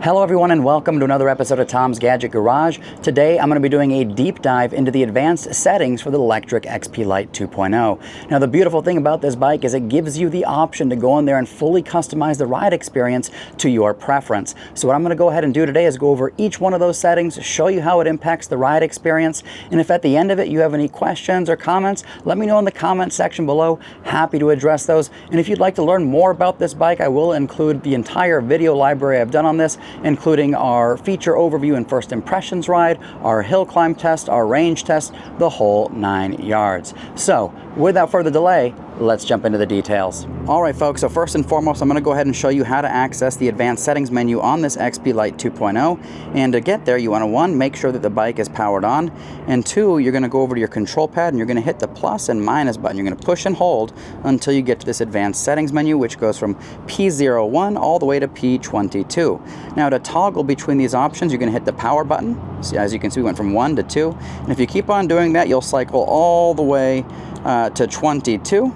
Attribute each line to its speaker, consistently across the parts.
Speaker 1: Hello everyone and welcome to another episode of Tom's Gadget Garage. Today I'm going to be doing a deep dive into the advanced settings for the Lectric XP Lite 2.0. Now the beautiful thing about this bike is it gives you the option to go in there and fully customize the ride experience to your preference. So what I'm going to go ahead and do today is go over each one of those settings, show you how it impacts the ride experience, and if at the end of it you have any questions or comments, let me know in the comment section below. Happy to address those. And if you'd like to learn more about this bike, I will include the entire video library I've done on this, including our feature overview and first impressions ride, our hill climb test, our range test, the whole 9 yards. So without further delay, let's jump into the details. All right, folks, so first and foremost, I'm going to go ahead and show you how to access the advanced settings menu on this XP Lite 2.0. And to get there, you want to, one, make sure that the bike is powered on, and two, you're going to go over to your control pad and you're going to hit the plus and minus button. You're going to push and hold until you get to this advanced settings menu, which goes from P01 all the way to P22. Now, to toggle between these options, you're going to hit the power button. So as you can see, we went from 1 to 2. And if you keep on doing that, you'll cycle all the way to 22.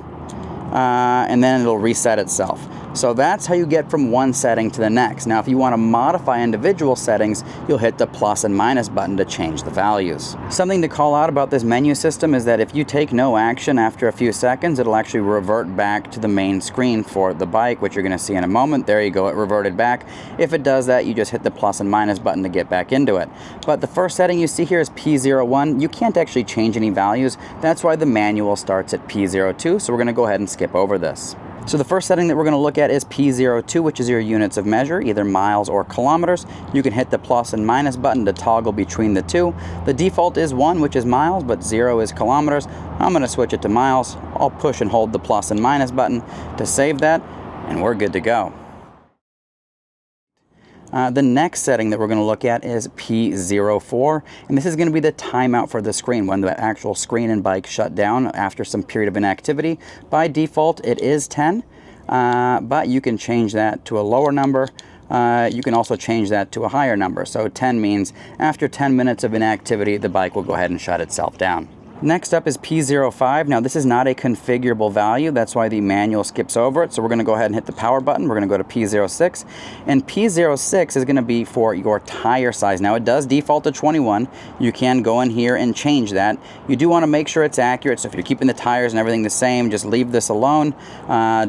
Speaker 1: And then it'll reset itself. So that's how you get from one setting to the next. Now, if you want to modify individual settings, you'll hit the plus and minus button to change the values. Something to call out about this menu system is that if you take no action after a few seconds, it'll actually revert back to the main screen for the bike, which you're going to see in a moment. There you go, it reverted back. If it does that, you just hit the plus and minus button to get back into it. But the first setting you see here is P01. You can't actually change any values. That's why the manual starts at P02. So we're going to go ahead and skip over this. So the first setting that we're going to look at is P02, which is your units of measure, either miles or kilometers. You can hit the plus and minus button to toggle between the two. The default is 1, which is miles, but 0 is kilometers. I'm going to switch it to miles. I'll push and hold the plus and minus button to save that, and we're good to go. The next setting that we're going to look at is P04, and this is going to be the timeout for the screen, when the actual screen and bike shut down after some period of inactivity. By default, it is 10, but you can change that to a lower number. You can also change that to a higher number. So 10 means after 10 minutes of inactivity, the bike will go ahead and shut itself down. Next up is P05. Now this is not a configurable value, that's why the manual skips over it. So we're going to go ahead and hit the power button. We're going to go to P06, and P06 is going to be for your tire size. Now it does default to 21. You can go in here and change that. You do want to make sure it's accurate, so if you're keeping the tires and everything the same, just leave this alone.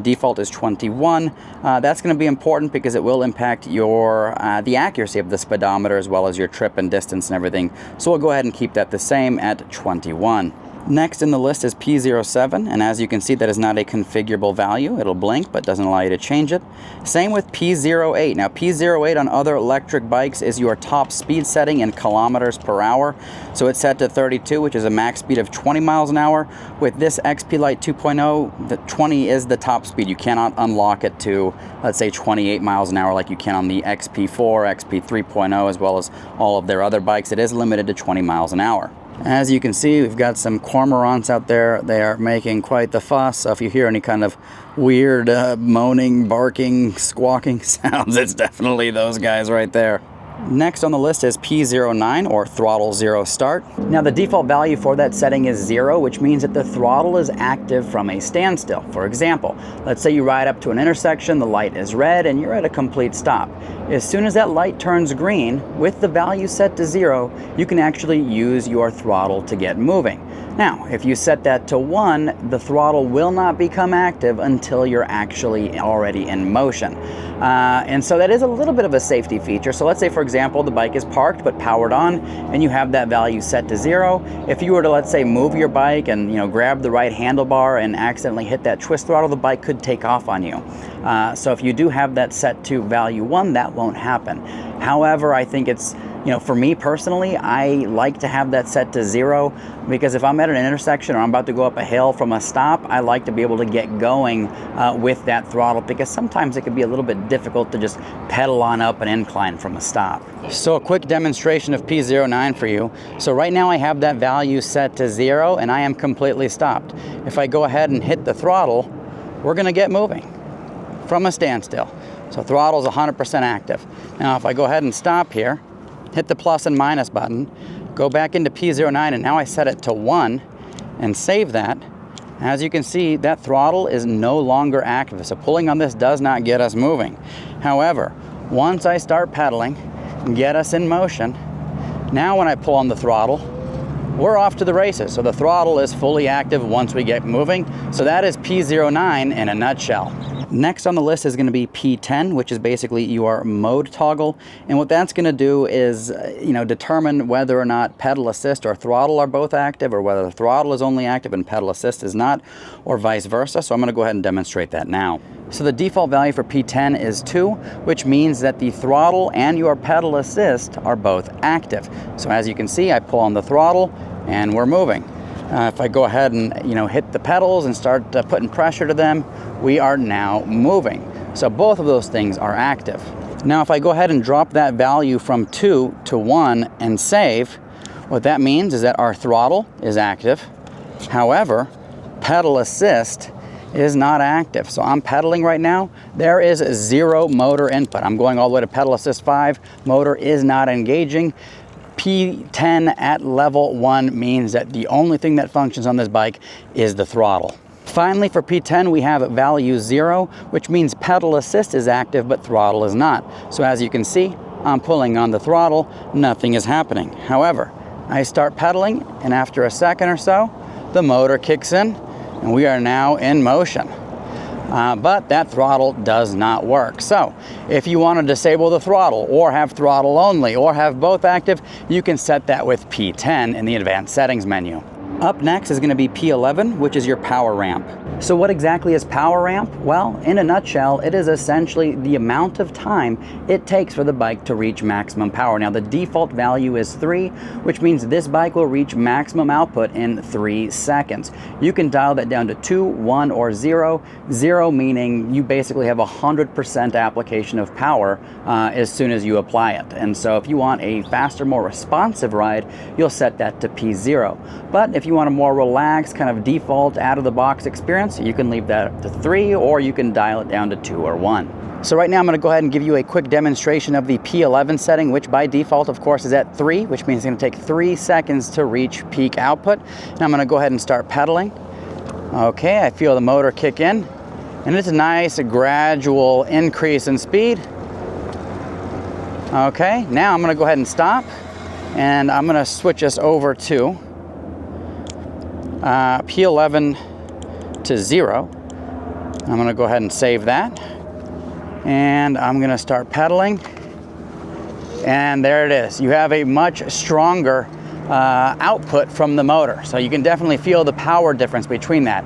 Speaker 1: Default is 21. That's going to be important because it will impact your the accuracy of the speedometer as well as your trip and distance and everything. So we'll go ahead and keep that the same at 21. Next in the list is P07, and as you can see, that is not a configurable value. It'll blink, but doesn't allow you to change it. Same with P08. Now, P08 on other electric bikes is your top speed setting in kilometers per hour. So it's set to 32, which is a max speed of 20 miles an hour. With this XP Lite 2.0, the 20 is the top speed. You cannot unlock it to, let's say, 28 miles an hour like you can on the XP4, XP 3.0, as well as all of their other bikes. It is limited to 20 miles an hour. As you can see, we've got some cormorants out there. They are making quite the fuss. So if you hear any kind of weird moaning, barking, squawking sounds, it's definitely those guys right there. Next on the list is P09, or throttle 0 start. Now the default value for that setting is 0, which means that the throttle is active from a standstill. For example, let's say you ride up to an intersection, the light is red, and you're at a complete stop. As soon as that light turns green, with the value set to 0, you can actually use your throttle to get moving. Now, if you set that to 1, the throttle will not become active until you're actually already in motion. And so that is a little bit of a safety feature. So let's say, for example, the bike is parked but powered on, and you have that value set to 0. If you were to, let's say, move your bike and grab the right handlebar and accidentally hit that twist throttle, the bike could take off on you. So if you do have that set to value 1, that won't happen. However, I think it's, for me personally, I like to have that set to 0, because if I'm at an intersection or I'm about to go up a hill from a stop, I like to be able to get going with that throttle, because sometimes it can be a little bit difficult to just pedal on up an incline from a stop. So a quick demonstration of P09 for you. So right now I have that value set to 0 and I am completely stopped. If I go ahead and hit the throttle, we're going to get moving from a standstill. So throttle is 100% active. Now if I go ahead and stop here, hit the plus and minus button, go back into P09, and now I set it to 1 and save that. As you can see, that throttle is no longer active. So pulling on this does not get us moving. However, once I start pedaling and get us in motion, now when I pull on the throttle, we're off to the races. So the throttle is fully active once we get moving. So that is P09 in a nutshell. Next on the list is going to be P10, which is basically your mode toggle. And what that's going to do is, determine whether or not pedal assist or throttle are both active, or whether the throttle is only active and pedal assist is not, or vice versa. So I'm going to go ahead and demonstrate that now. So the default value for P10 is 2, which means that the throttle and your pedal assist are both active. So as you can see, I pull on the throttle and we're moving. If I go ahead and hit the pedals and start putting pressure to them, we are now moving. So both of those things are active. Now if I go ahead and drop that value from 2 to 1 and save, what that means is that our throttle is active. However, pedal assist is not active. So I'm pedaling right now. There is 0 motor input. I'm going all the way to pedal assist 5. Motor is not engaging. P10 at level 1 means that the only thing that functions on this bike is the throttle. Finally, for P10, we have value 0, which means pedal assist is active, but throttle is not. So as you can see, I'm pulling on the throttle, nothing is happening. However, I start pedaling, and after a second or so, the motor kicks in, and we are now in motion. But that throttle does not work. So if you want to disable the throttle, or have throttle only, or have both active, you can set that with P10 in the advanced settings menu. Up next is going to be P11, which is your power ramp. So what exactly is power ramp? Well, in a nutshell, it is essentially the amount of time it takes for the bike to reach maximum power. Now the default value is 3, which means this bike will reach maximum output in 3 seconds. You can dial that down to 2, 1, or 0. 0 meaning you basically have 100% application of power as soon as you apply it. And so if you want a faster, more responsive ride, you'll set that to P0. But if you want a more relaxed, kind of default, out-of-the-box experience, you can leave that to 3, or you can dial it down to 2 or 1. So right now I'm going to go ahead and give you a quick demonstration of the P11 setting, which by default, of course, is at 3, which means it's going to take 3 seconds to reach peak output. And I'm going to go ahead and start pedaling. Okay, I feel the motor kick in, and it's a nice gradual increase in speed. Okay, now I'm going to go ahead and stop, and I'm going to switch us over to P11 to 0. I'm going to go ahead and save that, and I'm going to start pedaling, and there it is. You have a much stronger output from the motor, so you can definitely feel the power difference between that.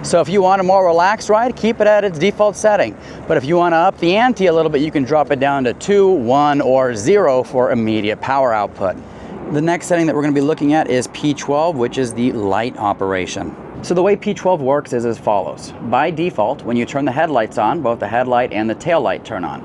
Speaker 1: So if you want a more relaxed ride, keep it at its default setting. But if you want to up the ante a little bit, you can drop it down to 2, 1, or 0 for immediate power output. The next setting that we're going to be looking at is P12, which is the light operation. So the way P12 works is as follows. By default, when you turn the headlights on, both the headlight and the tail light turn on.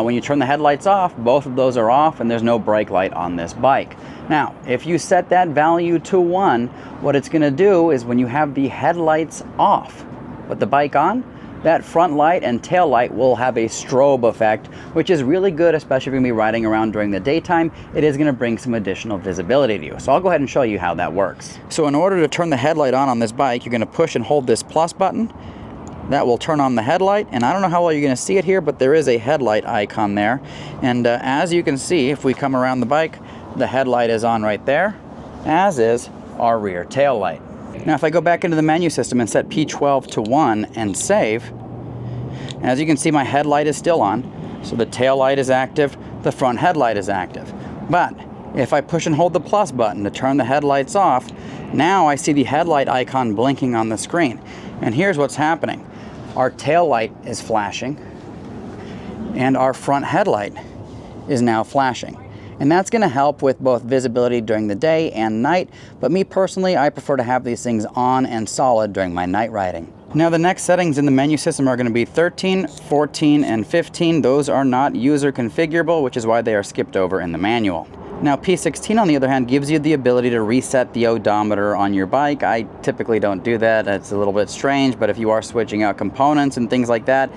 Speaker 1: When you turn the headlights off, both of those are off, and there's no brake light on this bike. Now, if you set that value to 1, what it's going to do is when you have the headlights off but the bike on, that front light and tail light will have a strobe effect, which is really good, especially if you're going to be riding around during the daytime. It is going to bring some additional visibility to you. So I'll go ahead and show you how that works. So in order to turn the headlight on this bike, you're going to push and hold this plus button. That will turn on the headlight, and I don't know how well you're going to see it here, but there is a headlight icon there. And as you can see, if we come around the bike, the headlight is on right there, as is our rear tail light. Now if I go back into the menu system and set P12 to 1 and save, as you can see, my headlight is still on, so the tail light is active, the front headlight is active. But if I push and hold the plus button to turn the headlights off, now I see the headlight icon blinking on the screen. And here's what's happening. Our tail light is flashing, and our front headlight is now flashing. And that's going to help with both visibility during the day and night, but me personally, I prefer to have these things on and solid during my night riding. Now the next settings in the menu system are going to be 13, 14, and 15. Those are not user configurable, which is why they are skipped over in the manual. Now P16 on the other hand gives you the ability to reset the odometer on your bike. I typically don't do that. It's a little bit strange, but if you are switching out components and things like that,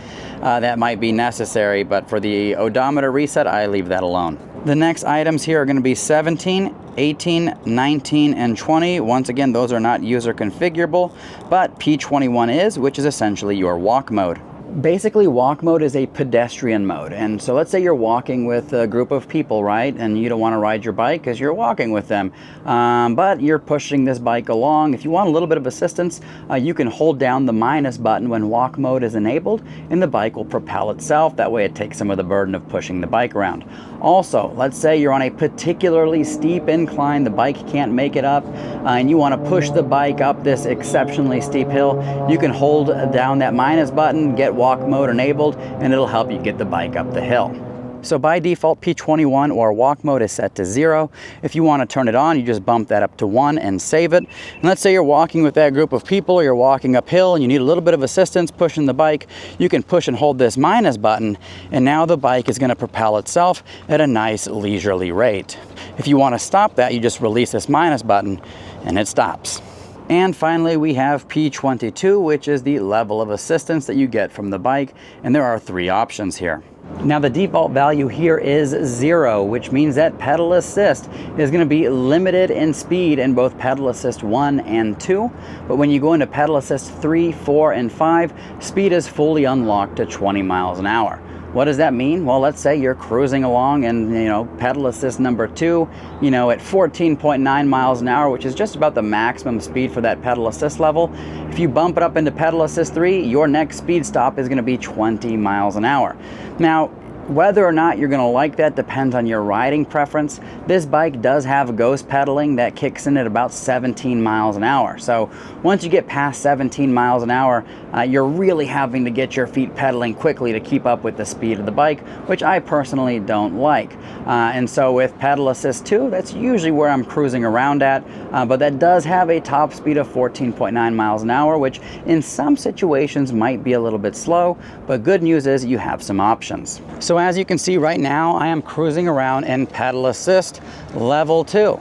Speaker 1: that might be necessary. But for the odometer reset, I leave that alone. The next items here are going to be 17, 18, 19, and 20. Once again, those are not user configurable, but P21 is, which is essentially your walk mode. Basically, walk mode is a pedestrian mode. And so let's say you're walking with a group of people, right? And you don't want to ride your bike because you're walking with them. But you're pushing this bike along. If you want a little bit of assistance, you can hold down the minus button when walk mode is enabled, and the bike will propel itself. That way it takes some of the burden of pushing the bike around. Also, let's say you're on a particularly steep incline, the bike can't make it up, and you want to push the bike up this exceptionally steep hill. You can hold down that minus button, get walk mode enabled, and it'll help you get the bike up the hill. So by default, P21 or walk mode is set to 0. If you want to turn it on, you just bump that up to 1 and save it. And let's say you're walking with that group of people, or you're walking uphill and you need a little bit of assistance pushing the bike. You can push and hold this minus button, and now the bike is going to propel itself at a nice leisurely rate. If you want to stop that, you just release this minus button and it stops. And finally, we have P22, which is the level of assistance that you get from the bike, and there are 3 options here. Now the default value here is 0, which means that pedal assist is going to be limited in speed in both pedal assist 1 and 2. But when you go into pedal assist 3, 4, and 5, speed is fully unlocked to 20 miles an hour. What does that mean? Well, let's say you're cruising along and, pedal assist number 2, at 14.9 miles an hour, which is just about the maximum speed for that pedal assist level. If you bump it up into pedal assist 3, your next speed stop is going to be 20 miles an hour. Now, whether or not you're going to like that depends on your riding preference. This bike does have ghost pedaling that kicks in at about 17 miles an hour. So once you get past 17 miles an hour, you're really having to get your feet pedaling quickly to keep up with the speed of the bike, which I personally don't like. And so with pedal assist 2, that's usually where I'm cruising around at, but that does have a top speed of 14.9 miles an hour, which in some situations might be a little bit slow, but good news is you have some options. So as you can see right now, I am cruising around in pedal assist level 2.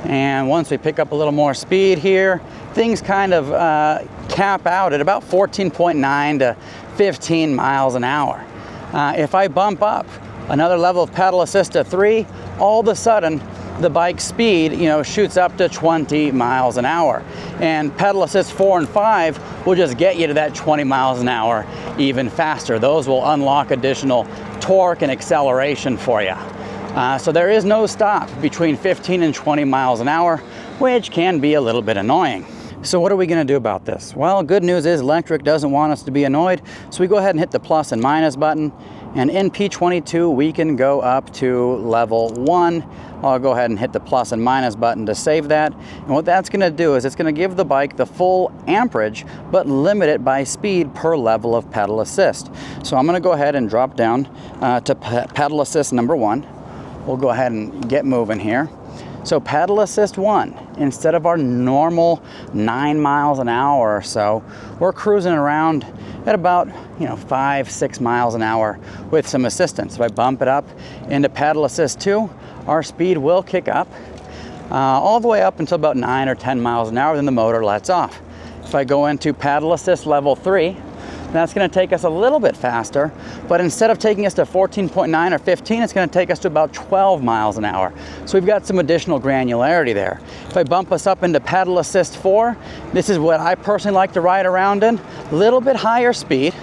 Speaker 1: And once we pick up a little more speed here, things kind of cap out at about 14.9 to 15 miles an hour. If I bump up another level of pedal assist to 3, all of a sudden the bike speed shoots up to 20 miles an hour, and pedal assist 4 and 5 will just get you to that 20 miles an hour even faster. Those will unlock additional torque and acceleration for you. So there is no stop between 15 and 20 miles an hour, which can be a little bit annoying. So what are we going to do about this? Well, good news is Lectric doesn't want us to be annoyed, so we go ahead and hit the plus and minus button, and in P22 we can go up to level 1. I'll go ahead and hit the plus and minus button to save that, and what that's going to do is it's going to give the bike the full amperage but limit it by speed per level of pedal assist. So I'm going to go ahead and drop down to pedal assist number 1. We'll go ahead and get moving here. So pedal assist 1, instead of our normal 9 miles an hour or so, we're cruising around at about 5-6 miles an hour with some assistance. If I bump it up into pedal assist 2, our speed will kick up all the way up until about 9 or 10 miles an hour, then the motor lets off. If I go into pedal assist level 3, that's going to take us a little bit faster, but instead of taking us to 14.9 or 15, it's going to take us to about 12 miles an hour. So we've got some additional granularity there. If I bump us up into pedal assist 4, this is what I personally like to ride around in, a little bit higher speed,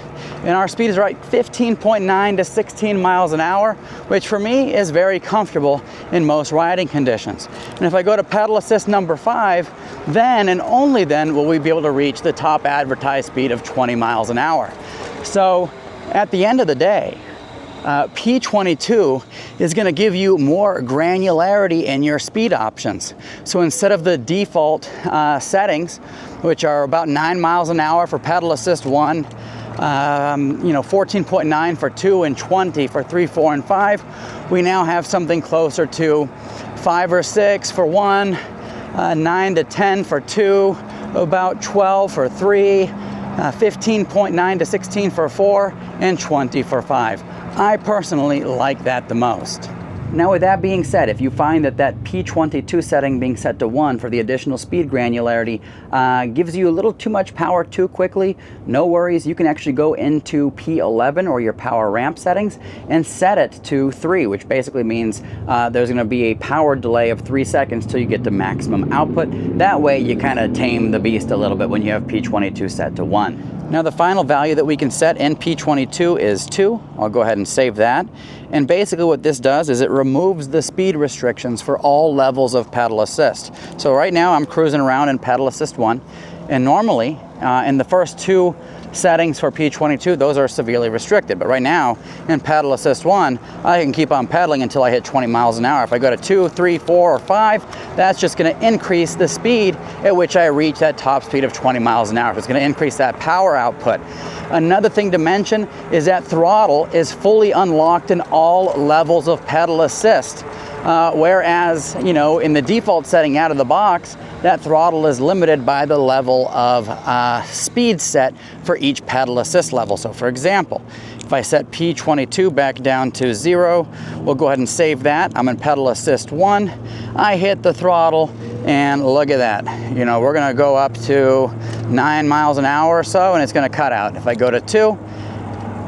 Speaker 1: and our speed is right 15.9 to 16 miles an hour, which for me is very comfortable in most riding conditions. And if I go to pedal assist number 5, then and only then will we be able to reach the top advertised speed of 20 miles an hour. So at the end of the day, P22 is going to give you more granularity in your speed options. So instead of the default settings, which are about 9 miles an hour for pedal assist 1, 14.9 for 2 and 20 for 3, 4, and 5, we now have something closer to 5 or 6 for 1, 9 to 10 for 2, about 12 for 3, 15.9 to 16 for 4, and 20 for 5. I personally like that the most. Now with that being said, if you find that that P22 setting being set to 1 for the additional speed granularity gives you a little too much power too quickly, no worries, you can actually go into P11 or your power ramp settings and set it to 3, which basically means there's going to be a power delay of 3 seconds till you get to maximum output. That way you kind of tame the beast a little bit when you have P22 set to 1. Now the final value that we can set in P22 is 2. I'll go ahead and save that. And basically what this does is it removes the speed restrictions for all levels of pedal assist. So right now I'm cruising around in pedal assist 1, and normally in the first 2 settings for P22, those are severely restricted. But right now in pedal assist 1, I can keep on pedaling until I hit 20 miles an hour. If I go to 2, 3, 4, or 5, that's just going to increase the speed at which I reach that top speed of 20 miles an hour. So it's going to increase that power output. Another thing to mention is that throttle is fully unlocked in all levels of pedal assist. Whereas, you know, in the default setting out of the box, that throttle is limited by the level of speed set for each pedal assist level. So for example, if I set P22 back down to 0, we'll go ahead and save that. I'm in pedal assist 1. I hit the throttle and look at that. You know, we're gonna go up to 9 miles an hour or so and it's gonna cut out. If I go to 2,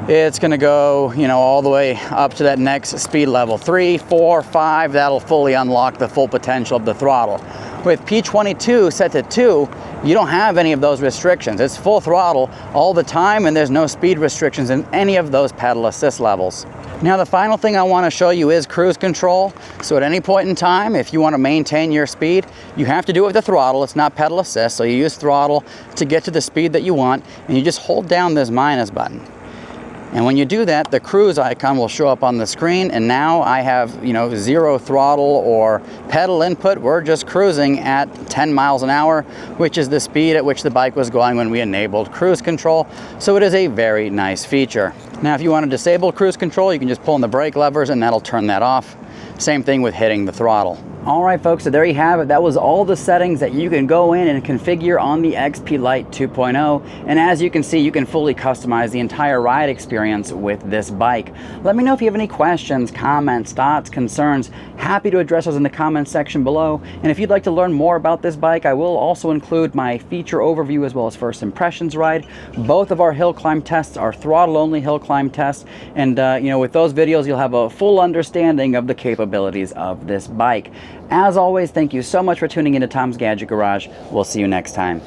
Speaker 1: it's going to go, you know, all the way up to that next speed level. 3, 4, 5, that'll fully unlock the full potential of the throttle. With P22 set to 2, you don't have any of those restrictions. It's full throttle all the time, and there's no speed restrictions in any of those pedal assist levels. Now the final thing I want to show you is cruise control. So at any point in time, if you want to maintain your speed, you have to do it with the throttle. It's not pedal assist, so you use throttle to get to the speed that you want, and you just hold down this minus button. And when you do that, the cruise icon will show up on the screen, and now I have, you know, 0 throttle or pedal input. We're just cruising at 10 miles an hour, which is the speed at which the bike was going when we enabled cruise control. So it is a very nice feature. Now, if you want to disable cruise control, you can just pull on the brake levers and that'll turn that off. Same thing with hitting the throttle. All right, folks, so there you have it. That was all the settings that you can go in and configure on the XP Lite 2.0. And as you can see, you can fully customize the entire ride experience with this bike. Let me know if you have any questions, comments, thoughts, concerns. Happy to address those in the comments section below. And if you'd like to learn more about this bike, I will also include my feature overview as well as first impressions ride. Both of our hill climb tests are throttle-only hill climb tests. And you know, with those videos, you'll have a full understanding of the capabilities of this bike. As always, thank you so much for tuning into Tom's Gadget Garage. We'll see you next time.